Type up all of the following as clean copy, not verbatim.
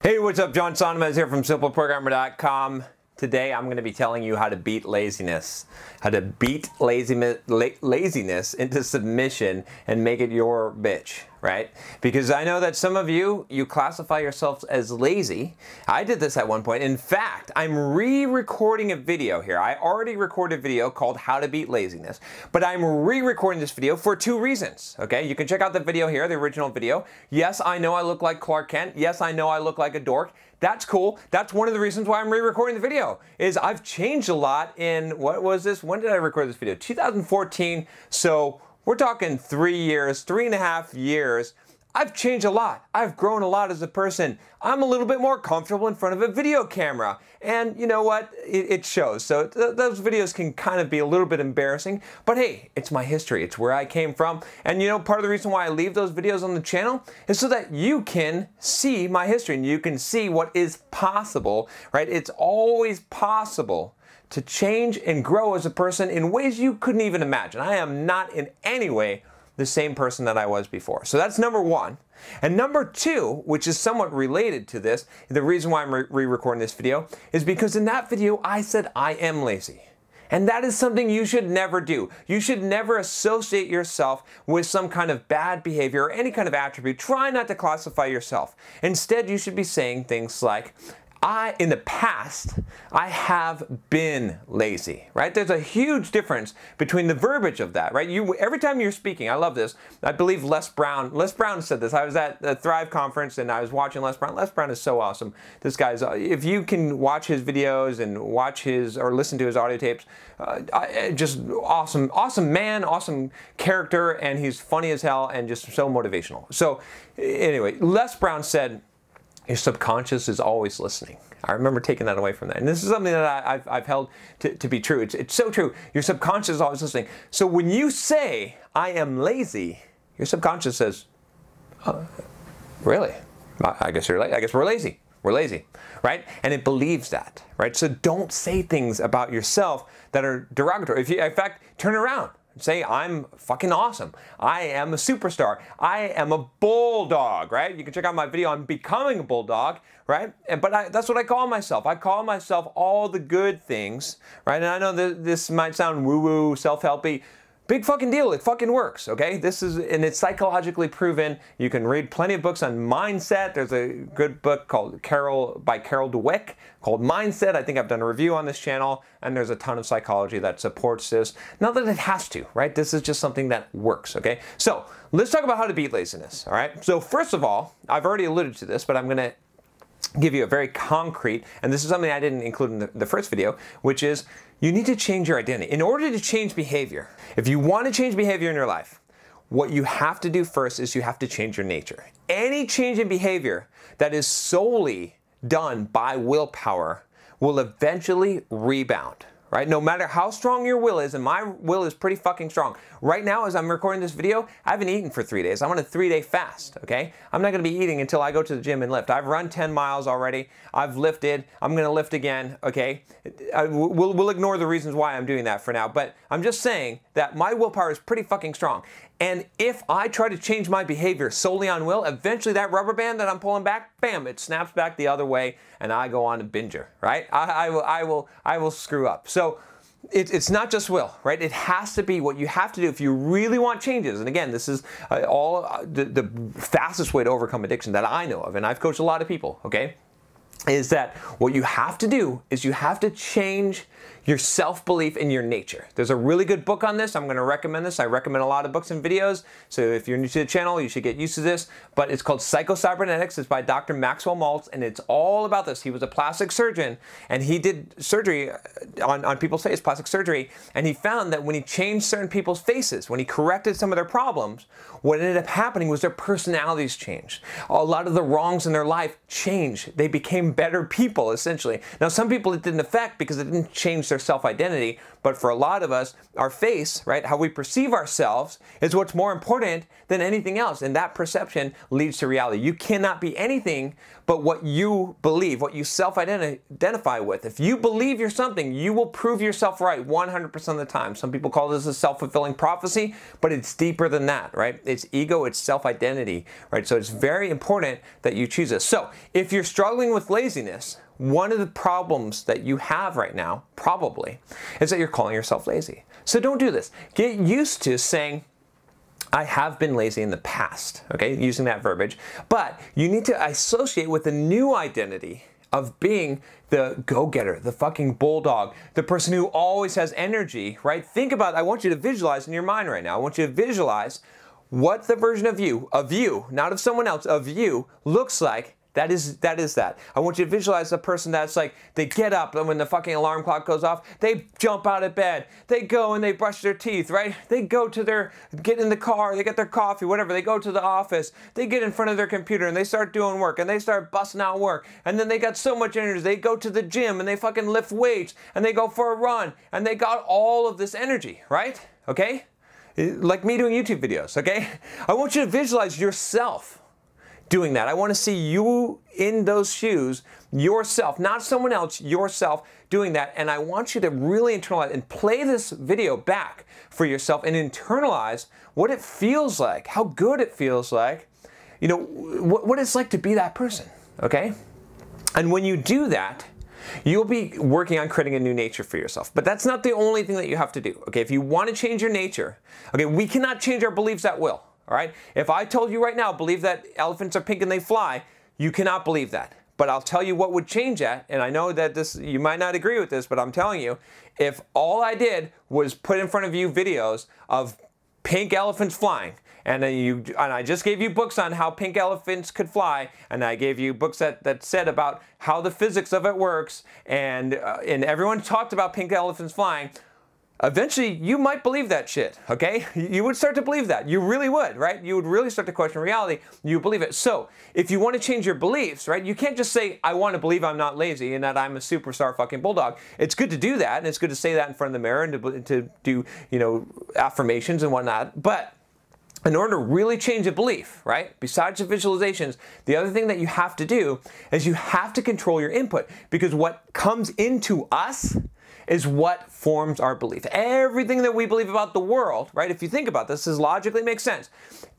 Hey, what's up? John Sonnemez here from SimpleProgrammer.com. Today I'm going to be telling you how to beat laziness. How to beat laziness into submission and make it your bitch, right? Because I know that some of you classify yourselves as lazy. I did this at one point. In fact, I'm re-recording a video here. I already recorded a video called How to Beat Laziness, but I'm re-recording this video for two reasons, okay? You can check out the video here, the original video. Yes, I know I look like Clark Kent. Yes, I know I look like a dork. That's cool. That's one of the reasons why I'm re-recording the video, is I've changed a lot in, what was this? When did I record this video? 2014. So we're talking 3 years, 3.5 years. I've changed a lot. I've grown a lot as a person. I'm a little bit more comfortable in front of a video camera. And you know what? It shows. So those videos can kind of be a little bit embarrassing. But hey, it's my history. It's where I came from. And you know, part of the reason why I leave those videos on the channel is so that you can see my history and you can see what is possible, right? It's always possible to change and grow as a person in ways you couldn't even imagine. I am not in any way the same person that I was before. So that's number one. And number two, which is somewhat related to this, the reason why I'm re-recording this video is because in that video I said I am lazy. And that is something you should never do. You should never associate yourself with some kind of bad behavior or any kind of attribute. Try not to classify yourself. Instead, you should be saying things like, in the past, I have been lazy, right? There's a huge difference between the verbiage of that, right? Every time you're speaking, I love this. I believe Les Brown said this. I was at the Thrive conference and I was watching Les Brown. Les Brown is so awesome. This guy's, if you can watch his videos and watch his, or listen to his audio tapes, just awesome, awesome man, awesome character, and he's funny as hell and just so motivational. So anyway, Les Brown said, your subconscious is always listening. I remember taking that away from that. And this is something that I've held to be true. It's so true. Your subconscious is always listening. So when you say, I am lazy, your subconscious says, really? I guess you're I guess we're lazy. We're lazy, right? And it believes that, right? So don't say things about yourself that are derogatory. If you, in fact, turn around. Say, I'm fucking awesome. I am a superstar. I am a bulldog, right? You can check out my video on becoming a bulldog, right? But that's what I call myself. I call myself all the good things, right? And I know that this might sound woo-woo, self-helpy. Big fucking deal. It fucking works, okay? And it's psychologically proven. You can read plenty of books on mindset. There's a good book called by Carol Dweck called Mindset. I think I've done a review on this channel, and there's a ton of psychology that supports this. Not that it has to, right? This is just something that works, okay? So let's talk about how to beat laziness, all right? So first of all, I've already alluded to this, but I'm going to give you a very concrete, and this is something I didn't include in the first video, which is you need to change your identity. In order to change behavior, if you want to change behavior in your life, what you have to do first is you have to change your nature. Any change in behavior that is solely done by willpower will eventually rebound. Right? No matter how strong your will is, and my will is pretty fucking strong. Right now, as I'm recording this video, I haven't eaten for 3 days. I'm on a 3-day fast, okay? I'm not gonna be eating until I go to the gym and lift. I've run 10 miles already. I've lifted. I'm gonna lift again, okay? We'll ignore the reasons why I'm doing that for now, but I'm just saying that my willpower is pretty fucking strong. And if I try to change my behavior solely on will, eventually that rubber band that I'm pulling back, bam, it snaps back the other way, and I go on a binger, right? I will screw up. So it's not just will, right? It has to be what you have to do if you really want changes. And again, this is the fastest way to overcome addiction that I know of, and I've coached a lot of people, okay? Is that what you have to do is you have to change your self-belief in your nature. There's a really good book on this. I'm going to recommend this. I recommend a lot of books and videos. So if you're new to the channel, you should get used to this. But it's called Psycho-Cybernetics. It's by Dr. Maxwell Maltz, and it's all about this. He was a plastic surgeon, and he did surgery on people's face, plastic surgery, and he found that when he changed certain people's faces, when he corrected some of their problems, what ended up happening was their personalities changed. A lot of the wrongs in their life changed. They became better people, essentially. Now, some people it didn't affect because it didn't change their self-identity, but for a lot of us, our face, right, how we perceive ourselves is what's more important than anything else, and that perception leads to reality. You cannot be anything but what you believe, what you self-identify with. If you believe you're something, you will prove yourself right 100% of the time. Some people call this a self-fulfilling prophecy, but it's deeper than that, right? It's ego, it's self-identity, right? So it's very important that you choose this. So if you're struggling with laziness, one of the problems that you have right now, probably, is that you're calling yourself lazy. So don't do this. Get used to saying, I have been lazy in the past, okay, using that verbiage, but you need to associate with a new identity of being the go-getter, the fucking bulldog, the person who always has energy, right? Think about, I want you to visualize in your mind right now, I want you to visualize what the version of you, not of someone else, of you, looks like. That is that. I want you to visualize a person that's like, they get up and when the fucking alarm clock goes off, they jump out of bed, they go and they brush their teeth, right? They go to get in the car, they get their coffee, whatever, they go to the office, they get in front of their computer and they start doing work and they start busting out work. And then they got so much energy, they go to the gym and they fucking lift weights and they go for a run and they got all of this energy, right? Okay? Like me doing YouTube videos, okay? I want you to visualize yourself doing that. I want to see you in those shoes, yourself, not someone else, yourself doing that. And I want you to really internalize and play this video back for yourself and internalize what it feels like, how good it feels like, you know, what it's like to be that person, okay? And when you do that, you'll be working on creating a new nature for yourself. But that's not the only thing that you have to do, okay? If you want to change your nature, okay, we cannot change our beliefs at will. All right? If I told you right now, believe that elephants are pink and they fly, you cannot believe that. But I'll tell you what would change that, and I know that you might not agree with this, but I'm telling you, if all I did was put in front of you videos of pink elephants flying, and I just gave you books on how pink elephants could fly, and I gave you books that said about how the physics of it works, and everyone talked about pink elephants flying, eventually, you might believe that shit, okay? You would start to believe that. You really would, right? You would really start to question reality. You believe it. So, if you want to change your beliefs, right, you can't just say, I want to believe I'm not lazy and that I'm a superstar fucking bulldog. It's good to do that, and it's good to say that in front of the mirror and to do, you know, affirmations and whatnot. But in order to really change a belief, right, besides the visualizations, the other thing that you have to do is you have to control your input, because what comes into us is what forms our belief. Everything that we believe about the world, right? If you think about this logically makes sense.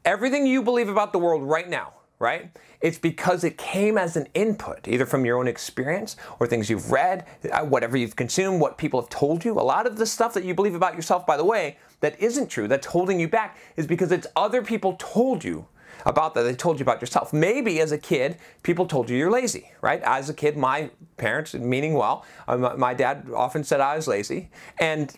Everything you believe about the world right now, right? It's because it came as an input, either from your own experience or things you've read, whatever you've consumed, what people have told you. A lot of the stuff that you believe about yourself, by the way, that isn't true, that's holding you back, is because it's other people told you about that. They told you about yourself. Maybe as a kid, people told you you're lazy, right? As a kid, my parents, meaning well, my dad often said I was lazy. And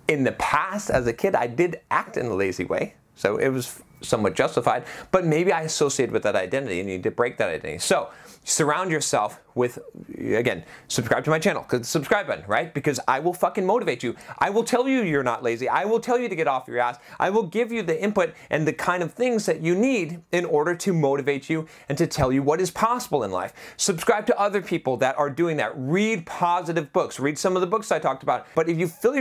in the past, as a kid, I did act in a lazy way. So it was somewhat justified, but maybe I associated with that identity and you need to break that identity. So surround yourself with, again, subscribe to my channel, click the subscribe button, right? Because I will fucking motivate you. I will tell you you're not lazy. I will tell you to get off your ass. I will give you the input and the kind of things that you need in order to motivate you and to tell you what is possible in life. Subscribe to other people that are doing that. Read positive books. Read some of the books I talked about. But if you fill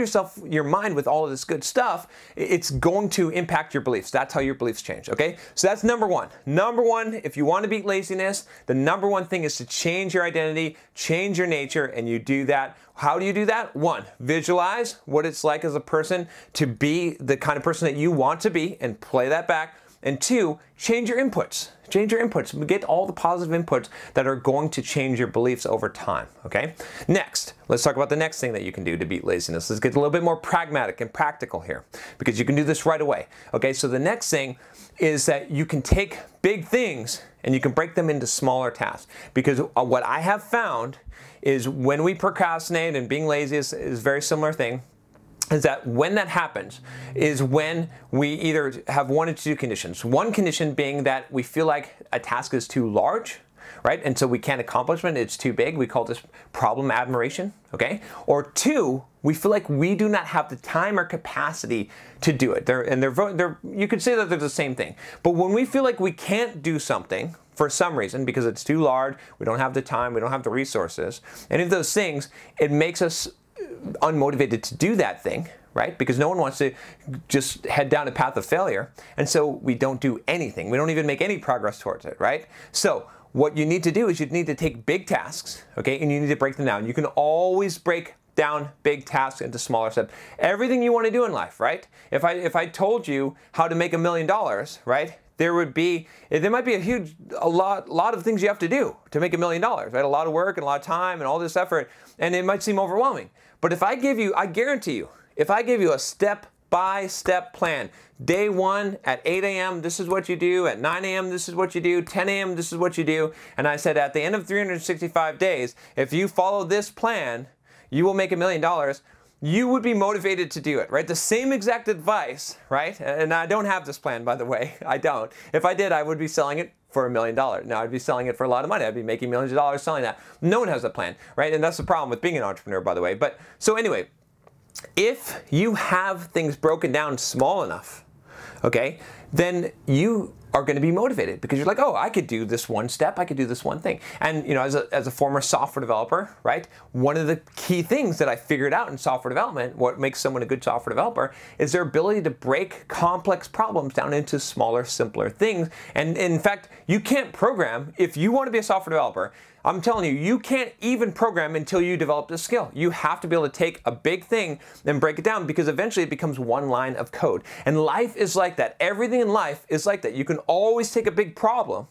your mind with all of this good stuff, it's going to impact your beliefs. That's how your beliefs change, okay? So that's number one. Number one, if you want to beat laziness, the number one thing is to change your identity, change your nature, and you do that. How do you do that? One, visualize what it's like as a person to be the kind of person that you want to be and play that back. And two, change your inputs. Change your inputs. Get all the positive inputs that are going to change your beliefs over time, okay? Next, let's talk about the next thing that you can do to beat laziness. Let's get a little bit more pragmatic and practical here, because you can do this right away, okay? So the next thing is that you can take big things and you can break them into smaller tasks. Because what I have found is when we procrastinate, and being lazy is a very similar thing, is that when that happens is when we either have one of two conditions. One condition being that we feel like a task is too large, right? And so we can't accomplish it, it's too big. We call this problem admiration, okay? Or two, we feel like we do not have the time or capacity to do it. You could say that they're the same thing. But when we feel like we can't do something for some reason, because it's too large, we don't have the time, we don't have the resources, any of those things, it makes us unmotivated to do that thing, right? Because no one wants to just head down a path of failure. And so we don't do anything. We don't even make any progress towards it, right? So what you need to do is you need to take big tasks, okay, and you need to break them down. You can always break down big tasks into smaller steps. Everything you want to do in life, right? If I told you how to make $1 million, right? There might be a lot of things you have to do to make $1 million, right? A lot of work and a lot of time and all this effort, and it might seem overwhelming. But if I guarantee you, if I give you a step-by-step plan, day 1 at 8 a.m., this is what you do, at 9 a.m., this is what you do, 10 a.m., this is what you do, and I said at the end of 365 days, if you follow this plan, you will make $1 million, you would be motivated to do it, right? The same exact advice, right? And I don't have this plan, by the way. I don't. If I did, I would be selling it for $1 million. Now, I'd be selling it for a lot of money. I'd be making millions of dollars selling that. No one has a plan, right? And that's the problem with being an entrepreneur, by the way. But so anyway, if you have things broken down small enough, okay, then you are going to be motivated because you're like, oh, I could do this one step, I could do this one thing. And you know, as a former software developer, right, one of the key things that I figured out in software development, what makes someone a good software developer, is their ability to break complex problems down into smaller, simpler things. And in fact, you can't program, if you want to be a software developer, I'm telling you, you can't even program until you develop this skill. You have to be able to take a big thing and break it down because eventually it becomes one line of code. And life is like that. Everything in life is like that. You can always take a big problem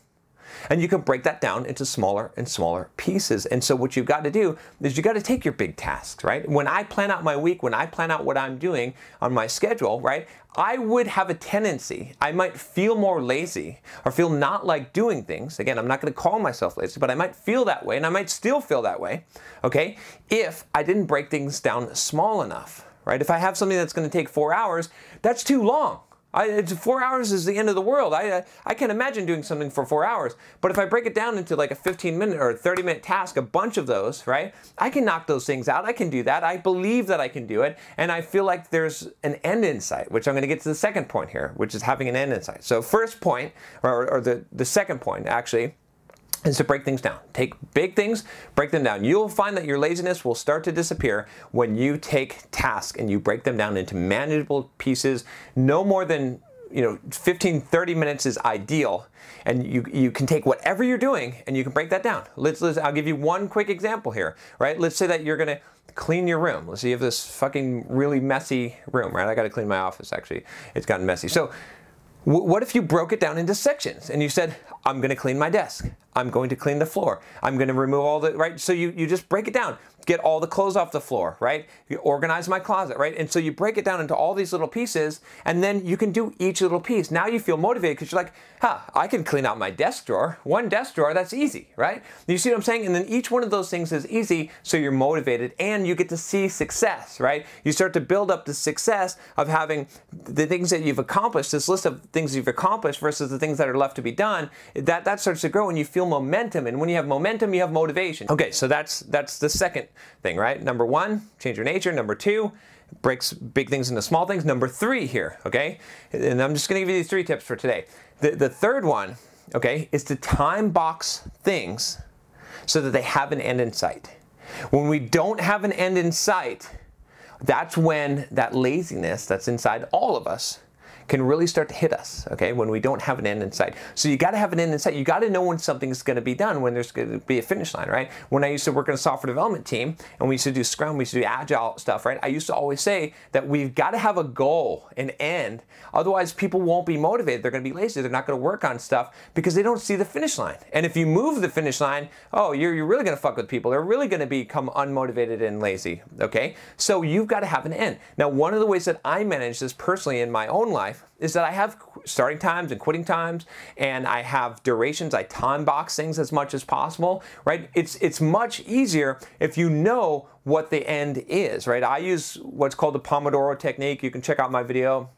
and you can break that down into smaller and smaller pieces. And so what you've got to do is you got to take your big tasks, right? When I plan out my week, when I plan out what I'm doing on my schedule, right, I would have a tendency, I might feel more lazy or feel not like doing things. Again, I'm not going to call myself lazy, but I might feel that way and I might still feel that way, okay, if I didn't break things down small enough, right? If I have something that's going to take 4 hours, that's too long. 4 hours is the end of the world. I can't imagine doing something for 4 hours. But if I break it down into like a 15-minute or a 30-minute task, a bunch of those, right? I can knock those things out. I can do that. I believe that I can do it. And I feel like there's an end in sight, which I'm going to get to the second point here, which is having an end in sight. So first point, or the second point actually, is to break things down. Take big things, break them down. You'll find that your laziness will start to disappear when you take tasks and you break them down into manageable pieces. No more than 15, 30 minutes is ideal. And you can take whatever you're doing and you can break that down. I'll give you one quick example here, right? Let's say that you're going to clean your room. Let's say you have this fucking really messy room, right? I got to clean my office, actually. It's gotten messy. So what if you broke it down into sections and you said, I'm going to clean my desk. I'm going to clean the floor. I'm going to remove all the, right? So you just break it down. Get all the clothes off the floor, right? You organize my closet, right? And so you break it down into all these little pieces and then you can do each little piece. Now you feel motivated because you're like, I can clean out my desk drawer. One desk drawer, that's easy, right? You see what I'm saying? And then each one of those things is easy, so you're motivated and you get to see success, right? You start to build up the success of having the things that you've accomplished, this list of things you've accomplished versus the things that are left to be done. That starts to grow and you feel momentum. And when you have momentum, you have motivation. Okay, so that's the second thing, right? Number 1, change your nature. Number 2, breaks big things into small things. Number 3 here, okay? And I'm just gonna give you these 3 tips for today. The third one, okay, is to time box things so that they have an end in sight. When we don't have an end in sight, that's when that laziness that's inside all of us can really start to hit us, okay, when we don't have an end in sight. So you got to have an end in sight. You got to know when something's going to be done, when there's going to be a finish line, right? When I used to work in a software development team and we used to do Scrum, we used to do Agile stuff, right? I used to always say that we've got to have a goal, an end. Otherwise, people won't be motivated. They're going to be lazy. They're not going to work on stuff because they don't see the finish line. And if you move the finish line, oh, you're really going to fuck with people. They're really going to become unmotivated and lazy, okay? So you've got to have an end. Now, one of the ways that I manage this personally in my own life is that I have starting times and quitting times, and I have durations. I time box things as much as possible, right? It's much easier if you know what the end is, right? I use what's called the Pomodoro Technique. You can check out my video.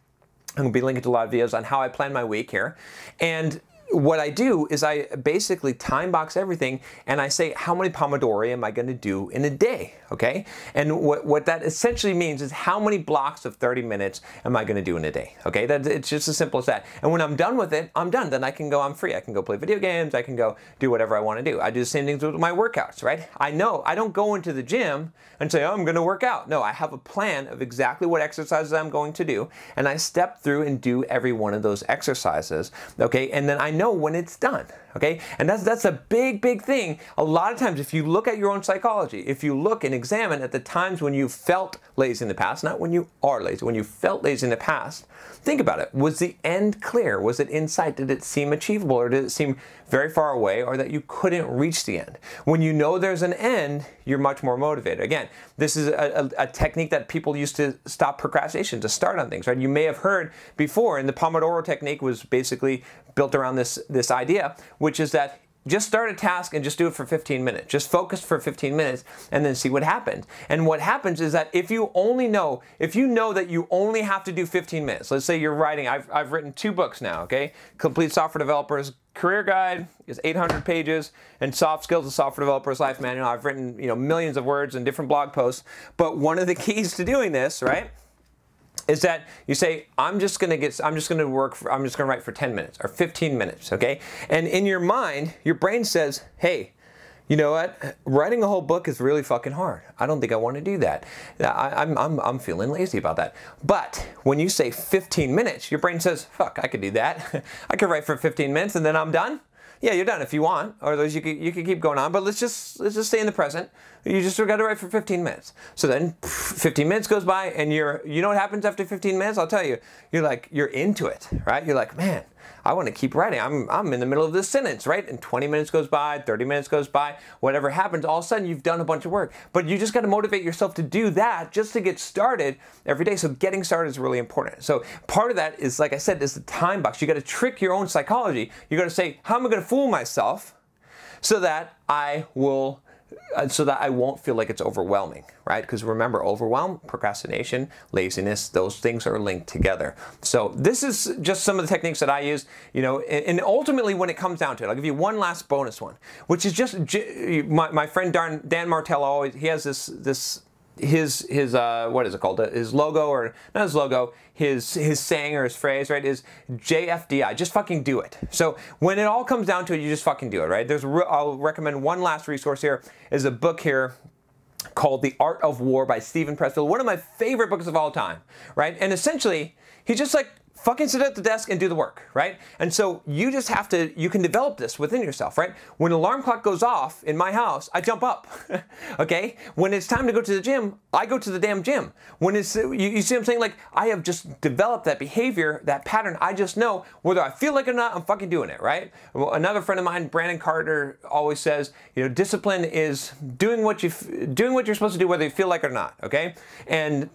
I'm going to be linking to a lot of videos on how I plan my week here. And what I do is I basically time box everything and I say, how many Pomodori am I going to do in a day, okay? And what that essentially means is how many blocks of 30 minutes am I going to do in a day, okay? It's just as simple as that. And when I'm done with it, I'm done. Then I can go, I'm free. I can go play video games. I can go do whatever I want to do. I do the same things with my workouts, right? I know I don't go into the gym and say, oh, I'm going to work out. No, I have a plan of exactly what exercises I'm going to do, and I step through and do every one of those exercises, okay? And then I know when it's done, okay? And that's a big thing. A lot of times, if you look at your own psychology, if you look and examine at the times when you felt lazy in the past, not when you are lazy, when you felt lazy in the past, think about it. Was the end clear? Was it in sight? Did it seem achievable, or did it seem very far away, or that you couldn't reach the end? When you know there's an end, you're much more motivated. Again, this is a technique that people use to stop procrastination, to start on things, right? You may have heard before, and the Pomodoro Technique was basically built around this idea, which is that just start a task and just do it for 15 minutes. Just focus for 15 minutes and then see what happens. And what happens is that if you know that you only have to do 15 minutes, let's say you're writing, I've written 2 books now, okay? Complete Software Developer's Career Guide is 800 pages, and Soft Skills of Software Developer's Life Manual. I've written, millions of words and different blog posts. But one of the keys to doing this, right, is that you say, I'm just going to write for 10 minutes or 15 minutes, okay? And in your mind, your brain says, hey, you know what? Writing a whole book is really fucking hard. I don't think I want to do that. I'm feeling lazy about that. But when you say 15 minutes, your brain says, fuck, I could do that. I could write for 15 minutes and then I'm done. Yeah, you're done if you want, or you could keep going on, but let's just stay in the present. You just got to write for 15 minutes. So then 15 minutes goes by, and you know what happens after 15 minutes? I'll tell you. You're into it, right? You're like, man, I want to keep writing. I'm in the middle of this sentence, right? And 20 minutes goes by, 30 minutes goes by, whatever happens, all of a sudden you've done a bunch of work. But you just got to motivate yourself to do that just to get started every day. So getting started is really important. So part of that is, like I said, is the time box. You got to trick your own psychology. You got to say, how am I going to fool myself so that I won't feel like it's overwhelming, right? Because remember, overwhelm, procrastination, laziness, those things are linked together. So this is just some of the techniques that I use, and ultimately when it comes down to it, I'll give you one last bonus one, which is just my friend Dan Martello, he has his what is it called? His logo, or not his logo, his saying or his phrase, right, is JFDI. Just fucking do it. So when it all comes down to it, you just fucking do it, right? I'll recommend one last resource here, is a book here called The Art of War by Steven Pressfield. One of my favorite books of all time, right? And essentially, he's just like, fucking sit at the desk and do the work, right? And so you just have to, you can develop this within yourself, right? When an alarm clock goes off in my house, I jump up, okay? When it's time to go to the gym, I go to the damn gym. When it's, you see what I'm saying? Like, I have just developed that behavior, that pattern. I just know whether I feel like it or not, I'm fucking doing it, right? Well, another friend of mine, Brandon Carter, always says, discipline is doing what you're supposed to do whether you feel like it or not, okay? And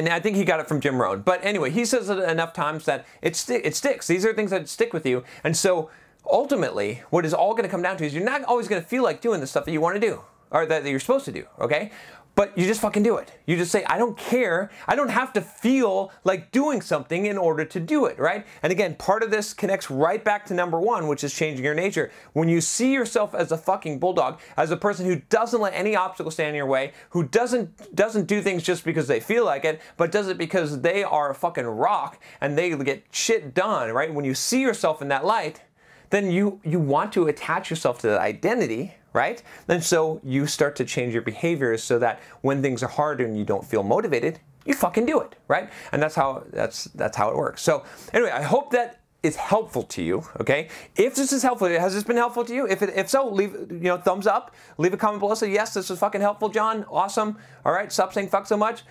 I think he got it from Jim Rohn. But anyway, he says it enough times that it sticks. These are things that stick with you. And so ultimately, what is all going to come down to is you're not always going to feel like doing the stuff that you want to do, or that you're supposed to do, okay? But you just fucking do it. You just say, I don't care. I don't have to feel like doing something in order to do it, right? And again, part of this connects right back to number one, which is changing your nature. When you see yourself as a fucking bulldog, as a person who doesn't let any obstacle stand in your way, who doesn't do things just because they feel like it, but does it because they are a fucking rock and they get shit done, right? When you see yourself in that light, then you want to attach yourself to that identity, right? And so you start to change your behaviors so that when things are hard and you don't feel motivated, you fucking do it, right? And that's how it works. So anyway, I hope that is helpful to you, okay? If this is helpful, has this been helpful to you? If so, leave, thumbs up, leave a comment below, say, yes, this was fucking helpful, John, awesome. All right, stop saying fuck so much.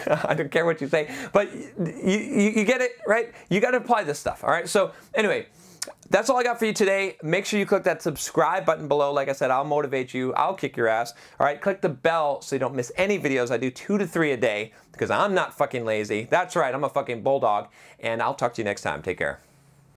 I don't care what you say, but you get it, right? You got to apply this stuff, all right? So anyway, that's all I got for you today. Make sure you click that subscribe button below. Like I said, I'll motivate you. I'll kick your ass. All right, click the bell so you don't miss any videos. I do 2 to 3 a day because I'm not fucking lazy. That's right, I'm a fucking bulldog. And I'll talk to you next time. Take care.